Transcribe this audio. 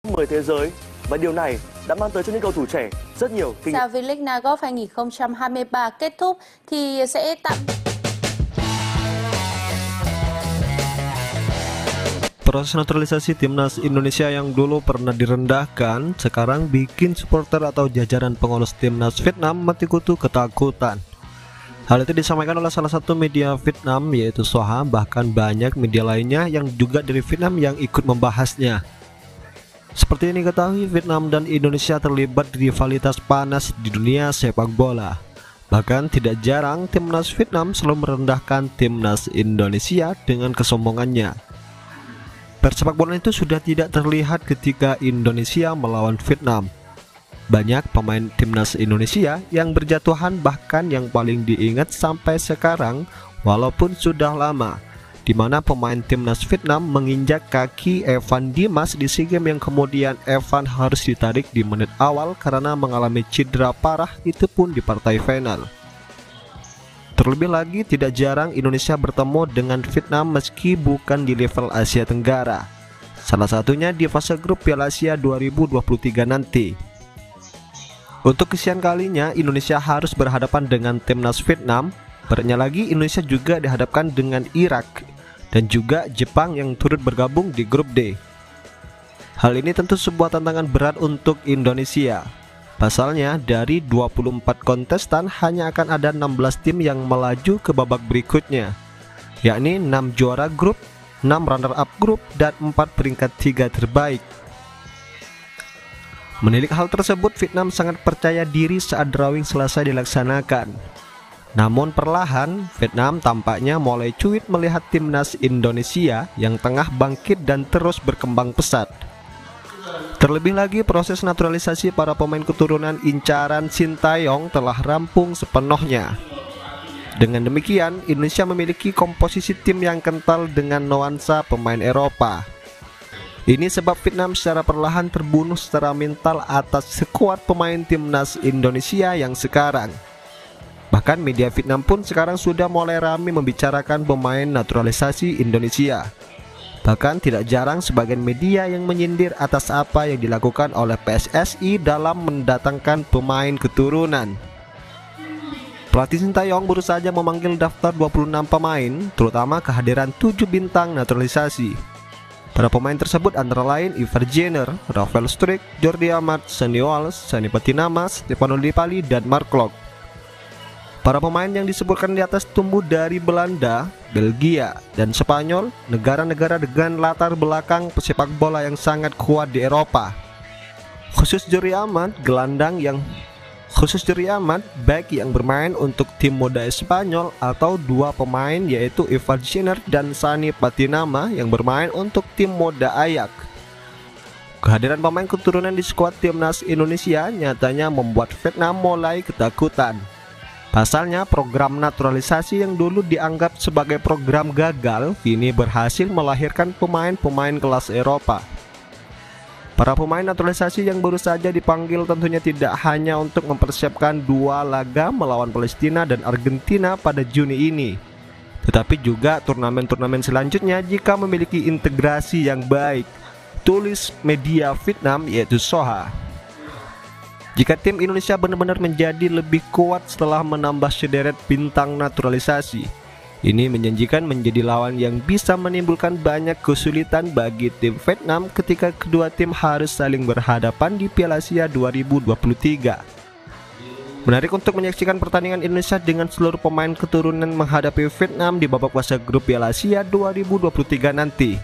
10 thế giới và điều này đã mang tới cho những cầu thủ trẻ rất nhiều kinh nghiệm. Sao V-League Nagov 2023 kết thúc thì sẽ tạm Proses naturalisasi timnas Indonesia yang dulu pernah direndahkan sekarang bikin supporter atau jajaran pengurus timnas Vietnam mati kutu ketakutan. Hal itu disampaikan oleh salah satu media Vietnam yaitu Soha, bahkan banyak media lainnya yang juga dari Vietnam yang ikut membahasnya. Seperti yang diketahui, Vietnam dan Indonesia terlibat di rivalitas panas di dunia sepak bola. Bahkan tidak jarang timnas Vietnam selalu merendahkan timnas Indonesia dengan kesombongannya. Persepak bola itu sudah tidak terlihat ketika Indonesia melawan Vietnam. Banyak pemain timnas Indonesia yang berjatuhan, bahkan yang paling diingat sampai sekarang walaupun sudah lama, di mana pemain timnas Vietnam menginjak kaki Evan Dimas di SEA Games yang kemudian Evan harus ditarik di menit awal karena mengalami cedera parah, itu pun di partai final. Terlebih lagi, tidak jarang Indonesia bertemu dengan Vietnam meski bukan di level Asia Tenggara. Salah satunya di fase grup Piala Asia 2023 nanti. Untuk kesekian kalinya Indonesia harus berhadapan dengan timnas Vietnam. Beratnya lagi, Indonesia juga dihadapkan dengan Irak dan juga Jepang yang turut bergabung di grup D. Hal ini tentu sebuah tantangan berat untuk Indonesia. Pasalnya, dari 24 kontestan hanya akan ada 16 tim yang melaju ke babak berikutnya, yakni 6 juara grup, 6 runner-up grup, dan 4 peringkat 3 terbaik. Menilik hal tersebut, Vietnam sangat percaya diri saat drawing selesai dilaksanakan. Namun perlahan, Vietnam tampaknya mulai cuit melihat timnas Indonesia yang tengah bangkit dan terus berkembang pesat. Terlebih lagi, proses naturalisasi para pemain keturunan incaran Sintayong telah rampung sepenuhnya. Dengan demikian, Indonesia memiliki komposisi tim yang kental dengan nuansa pemain Eropa. Ini sebab Vietnam secara perlahan terbunuh secara mental atas sekuat pemain timnas Indonesia yang sekarang. Bahkan media Vietnam pun sekarang sudah mulai ramai membicarakan pemain naturalisasi Indonesia. Bahkan tidak jarang sebagian media yang menyindir atas apa yang dilakukan oleh PSSI dalam mendatangkan pemain keturunan. Pelatih Sintayong baru saja memanggil daftar 26 pemain, terutama kehadiran 7 bintang naturalisasi. Para pemain tersebut antara lain Ivar Jenner, Rafael Struijk, Jordi Amat, Sandy Walsh, Sani Patinama, Stefano Lillipali, dan Mark Klok. Para pemain yang disebutkan di atas tumbuh dari Belanda, Belgia, dan Spanyol, negara-negara dengan latar belakang pesepak bola yang sangat kuat di Eropa. Khusus Jordi Amat, back yang bermain untuk tim muda Spanyol, atau 2 pemain yaitu Ivar Jenner dan Sani Patinama yang bermain untuk tim muda Ajax. Kehadiran pemain keturunan di skuad timnas Indonesia nyatanya membuat Vietnam mulai ketakutan. Pasalnya, program naturalisasi yang dulu dianggap sebagai program gagal kini berhasil melahirkan pemain-pemain kelas Eropa. Para pemain naturalisasi yang baru saja dipanggil tentunya tidak hanya untuk mempersiapkan 2 laga melawan Palestina dan Argentina pada Juni ini, tetapi juga turnamen-turnamen selanjutnya jika memiliki integrasi yang baik, tulis media Vietnam yaitu Soha. Jika tim Indonesia benar-benar menjadi lebih kuat setelah menambah sederet bintang naturalisasi, ini menjanjikan menjadi lawan yang bisa menimbulkan banyak kesulitan bagi tim Vietnam ketika kedua tim harus saling berhadapan di Piala Asia 2023. Menarik untuk menyaksikan pertandingan Indonesia dengan seluruh pemain keturunan menghadapi Vietnam di babak fase grup Piala Asia 2023 nanti.